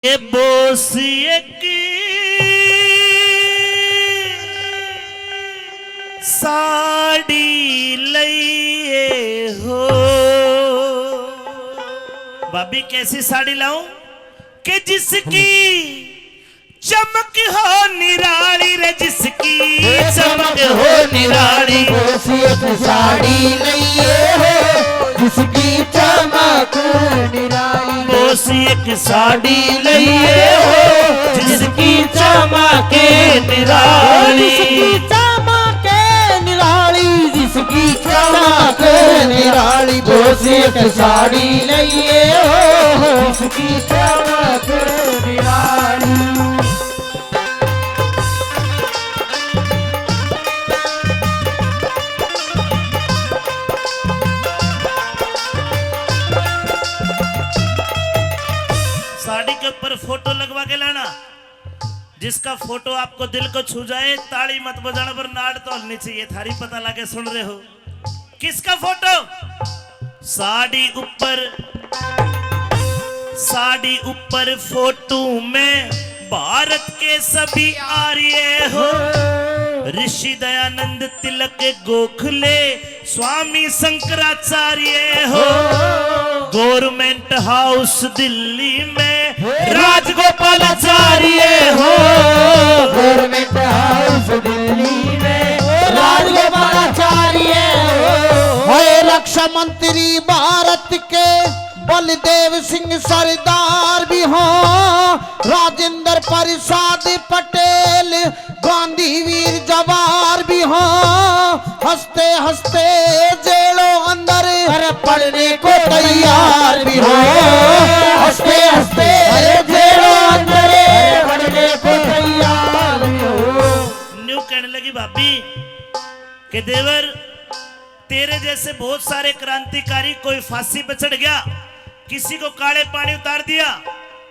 ये बोसिए की साड़ी लइए हो। भाभी कैसी साड़ी लाऊं कि जिसकी चमक हो निराली रे, जिसकी चमक हो निराली। बोसिए की साड़ी लइए हो जिसकी चमक निराली। बोसिए की साड़ी लइए हो जिसकी चमक निराली। जिसकी चमक निराली, जिसकी चमक निराली। बोसिए की साड़ी लइए हो जिसकी चमक निराली। साड़ी के ऊपर फोटो लगवा के लाना, जिसका फोटो आपको दिल को छू जाए। ताली मत बजाना पर नाड़ तो हलनी चाहिए, थारी पता लगे सुन रहे हो। किसका फोटो? साड़ी ऊपर फोटो में भारत के सभी आर्य हो। ऋषि दयानंद, तिलक, गोखले, स्वामी शंकराचार्य हो। गवर्नमेंट हाउस दिल्ली में राजगोपालाचार्य हो। गवर्नमेंट हाउस दिल्ली में राजगोपालाचार्य हो। रक्षा मंत्री भारत के बलदेव सिंह सरदार भी हो। राजेंद्र प्रसाद पटेल गांधी वीर जवार भी हो। हंसते हंसते जेलों अंदर पढ़ने को तैयार भी हो। हंसते हंसते जेलों अंदर पढ़ने को तैयार भी हो। न्यू कहने लगी भाभी कि देवर, तेरे जैसे बहुत सारे क्रांतिकारी कोई फांसी पे चढ़ गया, किसी को काले पानी उतार दिया,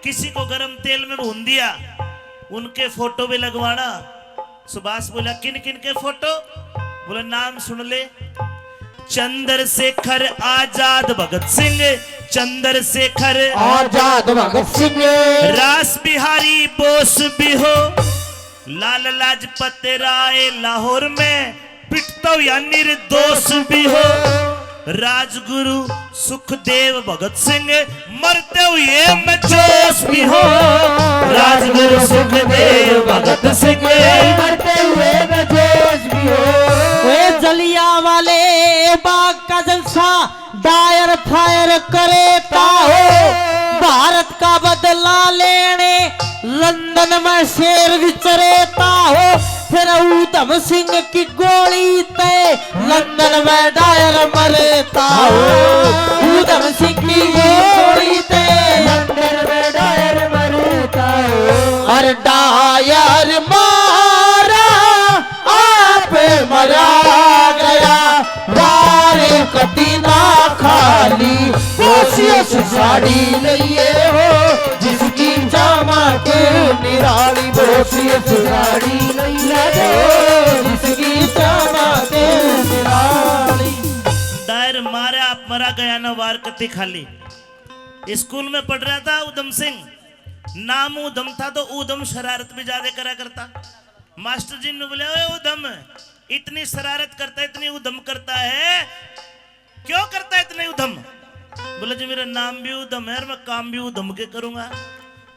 किसी को गरम तेल में भून दिया, उनके फोटो भी लगवाना। सुभाष बोला किन किन के फोटो? बोला नाम सुन ले। चंद्रशेखर आजाद भगत सिंह, चंद्रशेखर आजाद भगत सिंह। रास बिहारी बोस भी हो। लाल लाजपत राय लाहौर में पिटता या निर्दोष भी हो। राजगुरु सुखदेव भगत सिंह मरते हुए में जोश भी हो। राजगुरु सुखदेव भगत सिंह मरते हुए में जोश भी हो। जलियांवाले बाग का जलसा दायर फायर करेता हो। भारत का बदला लेने लंदन में शेर विचरेता हो। फिर ऊधम सिंह की गोली ते लंदन में डायर मरता हो। ऊधम सिंह की गोली ते लंदन में डायर मरता हो। और डायर मारा आप मरा गया, वारे कटी ना खाली। बोसिए से साड़ी लइए हो जिसकी चमक निराली। बोसिए से साड़ी लइए हो जिसकी चमक निराली। डायर मारे आप मरा गया ना वार कती खाली। स्कूल में पढ़ रहा था ऊधम सिंह, नाम ऊधम था तो ऊधम शरारत भी ज्यादा करा करता। मास्टर जी ने बोले ओए ऊधम, इतनी शरारत करता है, इतनी ऊधम करता है, क्यों करता है इतने ऊधम? बोले जी मेरा नाम भी ऊधम है और मैं काम भी ऊधम के करूंगा।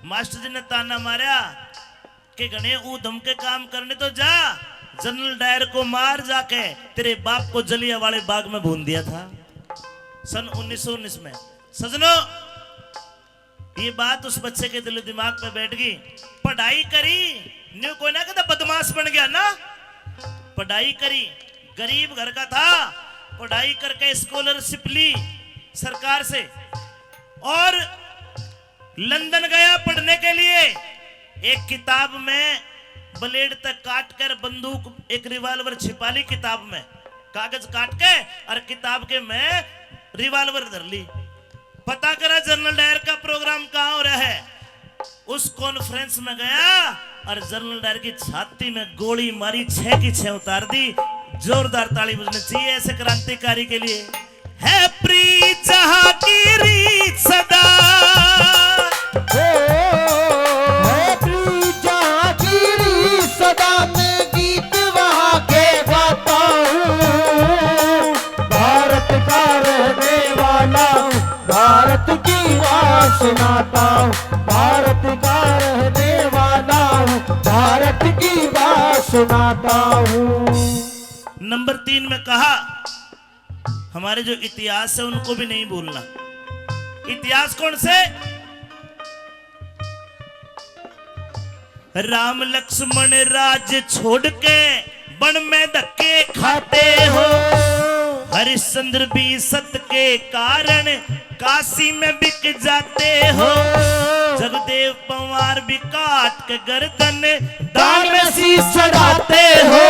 मास्टर जी ने ताना मारा कि गणे ऊधम के काम करने तो जा, जनरल डायर को मार जाके, तेरे बाप को जलियांवाले बाग में भून दिया था सन 1919 में। सजनों, ये बात उस बच्चे के दिल दिमाग में बैठ गई। पढ़ाई करी, न्यू कोई ना कहता बदमाश बन गया ना। पढ़ाई करी, गरीब घर का था, पढ़ाई करके स्कॉलरशिप ली सरकार से और लंदन गया पढ़ने के लिए। एक किताब में ब्लेड तक काट कर बंदूक, एक रिवॉल्वर छिपा ली किताब में, कागज काट के और किताब के में रिवॉल्वर धर ली। पता करा जनरल डायर का प्रोग्राम कहाँ हो रहा है। उस कॉन्फ्रेंस में गया और जनरल डायर की छाती में गोली मारी, 6 की 6 उतार दी। जोरदार ताली बजनी चाहिए ऐसे क्रांतिकारी के लिए। है प्रीत जहां की रीत सदा सुनाता हूँ। नंबर 3 में कहा हमारे जो इतिहास है उनको भी नहीं भूलना। इतिहास कौन से? राम लक्ष्मण राज छोड़ के वन में धक्के खाते हो, हरिश्चंद्र भी सत्य के कारण काशी में बिक जाते हो, जगदेव पवार भी काट के गर्दन दान में शीश चढ़ाते हो,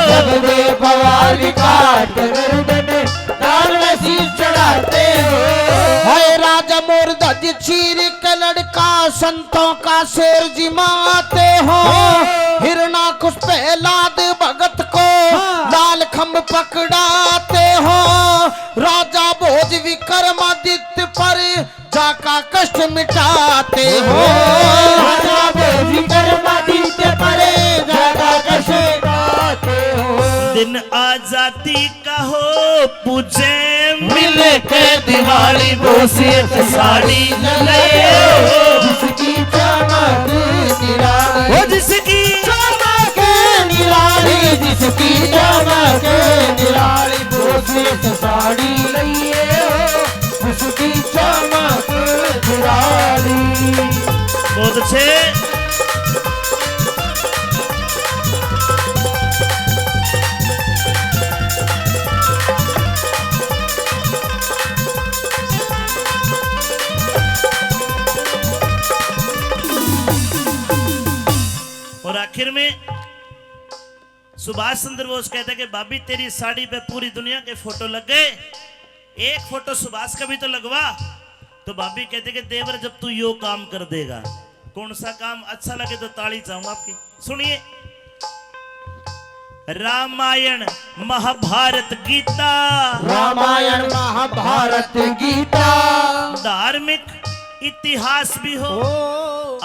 जगदेव पवार भी काट के गर्दन दान में शीश चढ़ाते हो। है राजा मोर ध्वज चीर के लड़का संतों का शेर जिमाते हो, हिरणाकुश प्रहलाद भगत को लाल खंभ पकड़ाते हो, राजा भोज विक्रमादित्य पर जाका कष्ट मिटाते हो, राजा भोज विक्रमादित्य पर जाका कष्ट मिटाते हो। दिन आजादी का हो पूजे मिल के दिवाली बोसियत साड़ी ले जिसकी चमक निराली, हो जिसकी चमक निराली, जिसकी चमक निराली, बोसियत साड़ी लइए हो, जिसकी चमक निराली। बहुत अच्छे। और आखिर में सुभाष चंद्र बोस कहते हैं कि भाभी तेरी साड़ी पे पूरी दुनिया के फोटो लग गए, एक फोटो सुभाष का भी तो लगवा। तो भाभी कहते कि देवर जब तू यो काम कर देगा, कौन सा काम अच्छा लगे तो ताली चाहूंगा आपकी। सुनिए, रामायण महाभारत गीता, रामायण महाभारत गीता, धार्मिक इतिहास भी हो,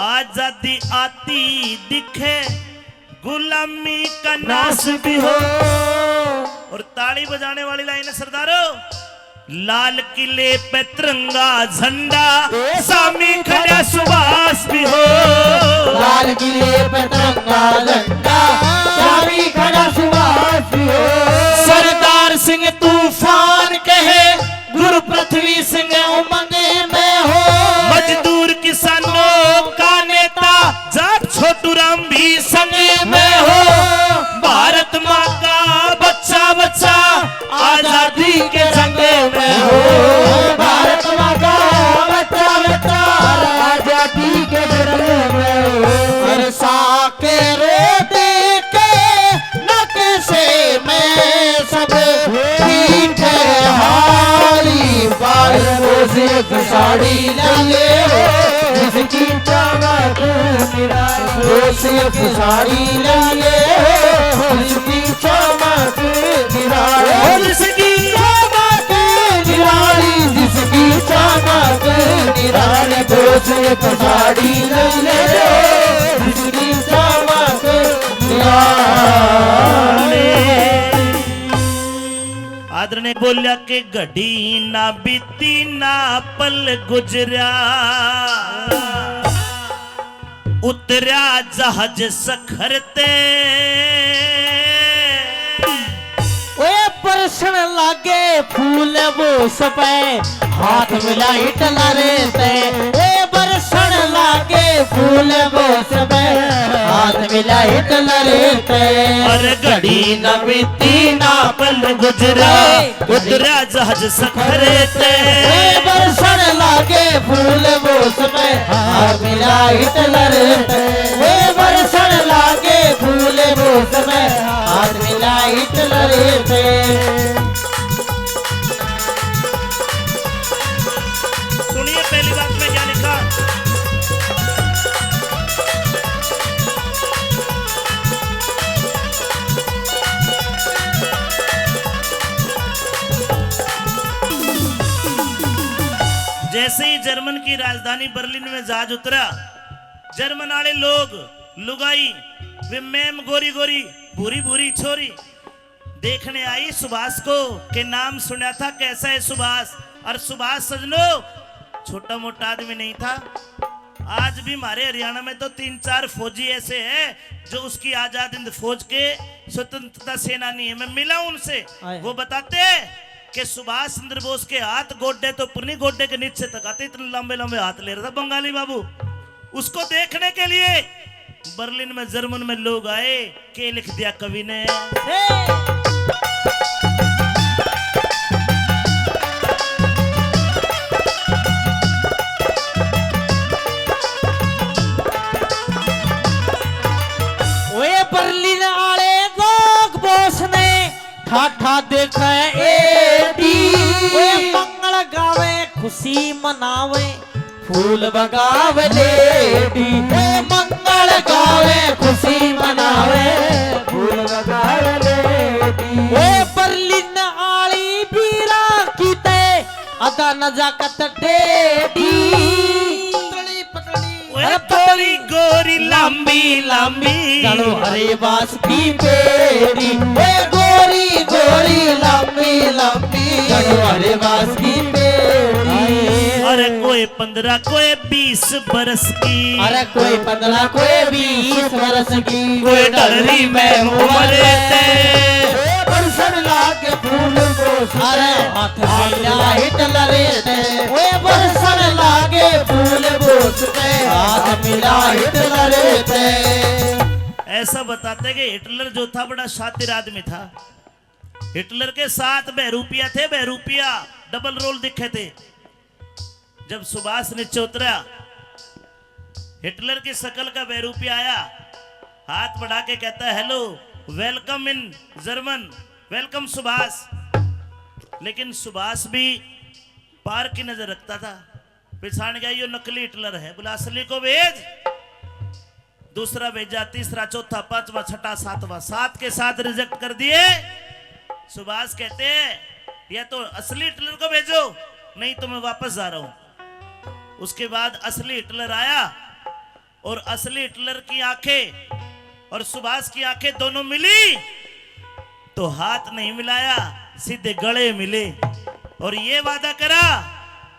आजादी आती दिखे, गुलामी का नाश भी हो। और ताली बजाने वाली लाइन है सरदारों, लाल किले पे तिरंगा झंडा, सामी खड़ा सुभाष भी हो, लाल किले पे तिरंगा झंडा, सामी खड़ा सुभाष भी हो। सरदार सिंह तूफान कहे, गुरु पृथ्वी सिंह उमंग में हो, मजदूर किसानों का नेता जाट छोटू राम भी संग में हो, भारत माँ का बच्चा बच्चा आजादी के जंग में हो, भारत माँ का बच्चा बच्चा आजादी के जंग में हो। सरसा के रोटी के नक्शे में सब ठीक हाली, बोसियत साड़ी लगे हो, जिसकी चमक निराली, बोसियत साड़ी लगे हो, जिसकी चमक निराली, जिसकी चमक निराली, जिसकी चमक निराली, बोसियत साड़ी लगे हो, जिसकी चमक निराली। आदरणीय बोलिया के घड़ी ना बीती ना पल गुजरा, उतरा जहाज सखरते, ओए परसण लागे फूल वो सपे, हाथ मिलाई टलरेते, ओए बरसण लागे फूल वो सपे, हाथ मिलाई टलरेते। और घड़ी ना बीती ना पल गुजरा, उतरा जहाज सखरते, ओए बरसण लागे फूल वो सपे, हाथ मिलाई टलरेते, ओए बरसण लागे फूल वो सपे, हाथ मिलाई टलरेते। सुनिए पहली बात में क्या लिखा, जैसे ही जर्मन की राजधानी बर्लिन में जहाज उतरा, जर्मन वाले लोग लुगाई वे मैम गोरी गोरी भूरी भूरी छोरी देखने आई सुभाष को के नाम सुना था कैसा है सुभाष। और सुभाष सजनो छोटा मोटा आदमी नहीं था, आज भी हमारे हरियाणा में तो 3-4 फौजी ऐसे हैं जो उसकी आजाद हिंद फौज के स्वतंत्रता सेनानी है। मैं मिला उनसे, वो बताते हैं कि सुभाष चंद्र बोस के हाथ गोड्डे तो पुरनी गोड्डे के नीचे तक आते, इतने लंबे लंबे हाथ ले रहा था बंगाली बाबू। उसको देखने के लिए बर्लिन में जर्मन में लोग आए। के लिख दिया कवि ने, बर्लिन आले लोग बोस ने ठाठा देखा एडी, वे मंगल गावे खुशी मनावे फूल बगावे लेडी, वे मंगल गावे खुशी मनावे फूल बगावे लेडी। वे बर्लिन आली बीरा कीते अदा नजाकत टेडी, पतली गोरी लंबी लंबी चलो हरे बास की बेड़ी, ए गोरी गोरी लंबी लंबी चलो हरे बास की बेड़ी। अरे कोई 15 कोई 20 बरस की, अरे कोई 15 कोई 20 बरस की, कोई डररी में उम्र ते बरसन लागे फूल बोस, अरे हाथ मिला हिटलर ते, ओए बरसन लागे फूल बोस ते हाथ मिला हिटलर ते। ऐसा बताते कि हिटलर जो था बड़ा शातिर आदमी था। हिटलर के साथ बहरूपिया थे, बहरूपिया डबल रोल दिखे थे। जब सुभाष नीचे उतरा, हिटलर की शकल का बहरूपिया आया, हाथ बढ़ा के कहता है hello welcome in German, welcome Subhash. लेकिन सुभाष भी पार की नजर रखता था, पिछाड़ गया यो नकली हिटलर है, बोला असली को भेज। दूसरा भेजा, तीसरा, चौथा, पांचवा, छठा, सातवां, 7 के 7 रिजेक्ट कर दिए। सुभाष कहते हैं या तो असली हिटलर को भेजो, नहीं तो मैं वापस जा रहा हूं। उसके बाद असली हिटलर आया और असली हिटलर की आंखें और सुभाष की आंखें दोनों मिली तो हाथ नहीं मिलाया, सीधे गले मिले और ये वादा करा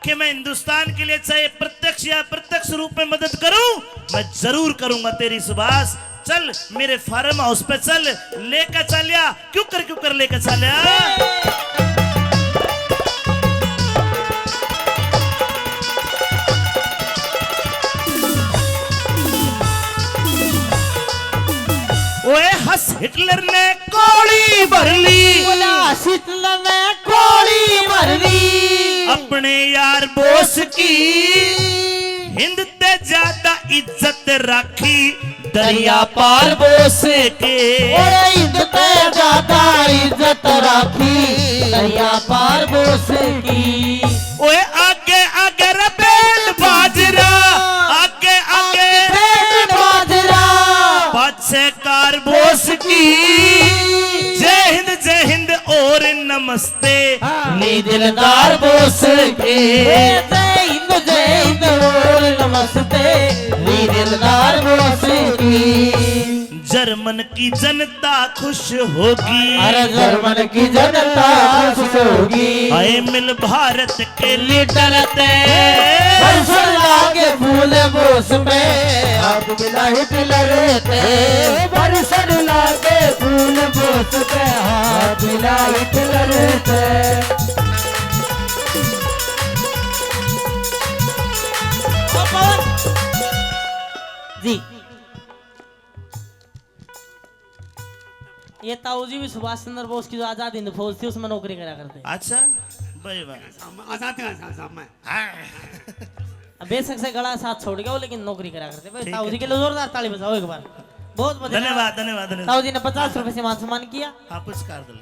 कि मैं हिंदुस्तान के लिए चाहे प्रत्यक्ष या अप्रत्यक्ष रूप में मदद करूं, मैं जरूर करूंगा तेरी सुभाष। चल मेरे फार्म हाउस पे चल, लेकर चलिया, क्यों कर लेकर चलिया। ओए हंस हिटलर ने कोड़ी भर ली, हिटलर ने कोड़ी भर ली अपने यार बोस की, हिंद ते ज्यादा इज्जत राखी दरिया पार बोस के। हिंद ते ज्यादा इज्जत राखी दरिया पार बोस की। ओए आगे आगे रबेल बाजरा, आगे आगे रबेल बाजरा, पाछे कार बोस की। जय हिंद और नमस्ते नी दिलदार बोस के। जय हिंद और नमस्ते नी दिलदार बोस की। जर्मन की जनता खुश होगी, अरे जर्मन की जनता खुश होगी। आए मिल भारत के लीडर ते बरसन लागे फूल बोस में आप मिला हिटलर ते। बरसन लागे फूल बोस पे हाथ मिला हिटलर ते। जी ये ताऊ जी भी सुभाष चंद्र बोस की जो आजाद हिंद फौज थी उसमें नौकरी करा करते। अच्छा भाई भाई बेशक से गला साथ छोड़ गया वो, लेकिन नौकरी करा करते भाई। ताऊ जी के लिए जोरदार ताली बजाओ एक बार। बहुत बहुत धन्यवाद धन्यवाद। ताऊ जी ने 50 रुपए से मान सम्मान किया। हाँ पुरस्कार दो।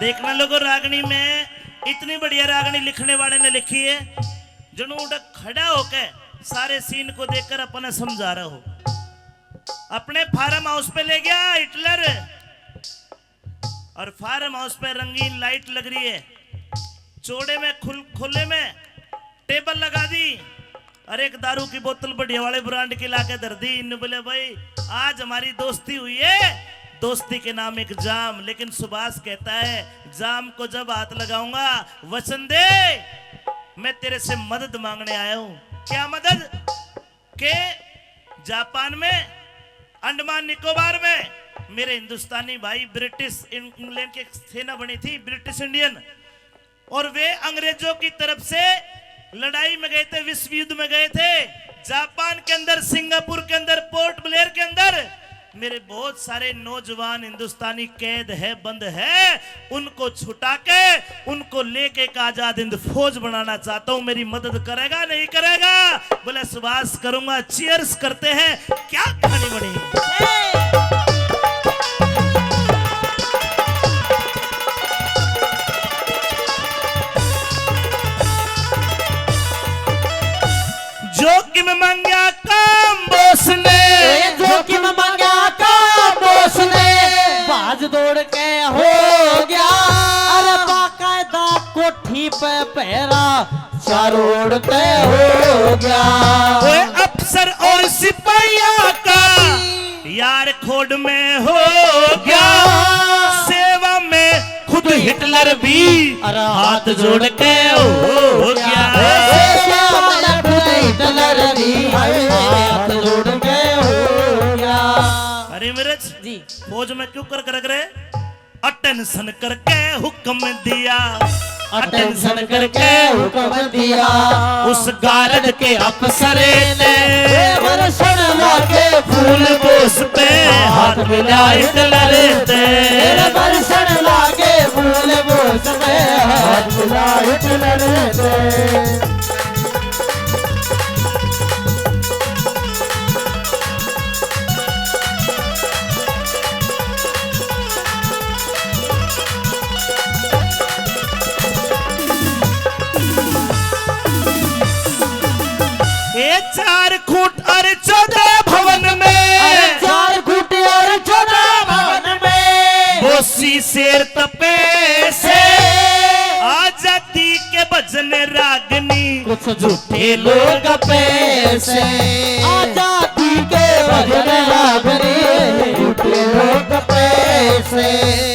देखना लोगों, रागनी में इतनी बढ़िया रागनी लिखने वाले ने लिखी है, जनूड खड़ा होके सारे सीन को देखकर अपने समझा रहा हो। अपने फार्म हाउस पे ले गया हिटलर और फार्म हाउस पे रंगीन लाइट लग रही है, चौड़े में खुले में टेबल लगा दी और एक दारू की बोतल बढ़िया वाले ब्रांड की लाके धर दी। इन बोले भाई आज हमारी दोस्ती हुई है, दोस्ती के नाम एक जाम। लेकिन सुभाष कहता है जाम को जब हाथ लगाऊंगा वचन दे मैं तेरे से मदद मांगने आया हूं। क्या मदद? के जापान में, अंडमान निकोबार में मेरे हिंदुस्तानी भाई ब्रिटिश इंग्लैंड की सेना बनी थी, ब्रिटिश इंडियन, और वे अंग्रेजों की तरफ से लड़ाई में गए थे, विश्व युद्ध में गए थे। जापान के अंदर, सिंगापुर के अंदर, पोर्ट ब्लेयर के अंदर मेरे बहुत सारे नौजवान हिंदुस्तानी कैद है, बंद है। उनको छुटा के उनको लेके एक आजाद हिंद फौज बनाना चाहता हूं। मेरी मदद करेगा नहीं करेगा? बोले सुभाष करूंगा। चीयर्स करते हैं। क्या कहानी बनी। जोखिम मांगा काम बोस ने, जोखिम मांगा काम बोस ने, बाज दौड़ के हो गया। अरे बाकायदा कोठी पे पहरा चारों पे हो गया। वो अफसर और सिपाहिया का यार खोड में हो गया। सेवा में खुद हिटलर भी हाथ जोड़ के हो गया। अरे मिर्च जी फौज में क्यों कर रहे? अटेंशन करके हुक्म दिया, अटेंशन करके हुक्म दिया। उस गार्ड के अफसर ने वर्षण लाके फूल बोस पे हाथ मिला हिटलर ने। वर्षण लाके फूल बोस पे हाथ मिला हिटलर ने। चार खूट और 14 भवन में, 4 खूट और 14 भवन में, बोसी शेर तपे से आजादी के भजन रागनी कुछ झूठे लोग पैसे। आजादी के भजन रागनी झूठे लोग पैसे।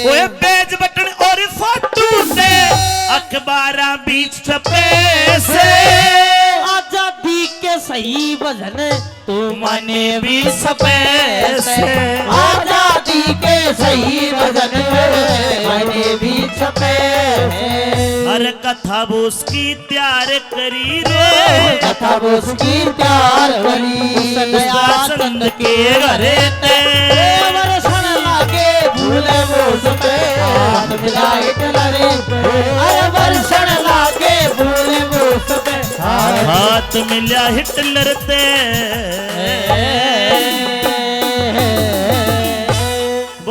वो पेज बटन और फोटो से अखबारा बीच छपे से। आजादी के सही भजन तू माने भी सपे से। आजादी के सही भजन माने भी छपे। हर कथा बोस की तैयार करी रे, कथा बोस की प्यार करी। आनंद के घरे ते वर्षण लागे भूले बोस पे हाथ मिला हिटलर पे। अरे वर्षण लागे भूले बोस पे हाथ मिला हिटलर ते।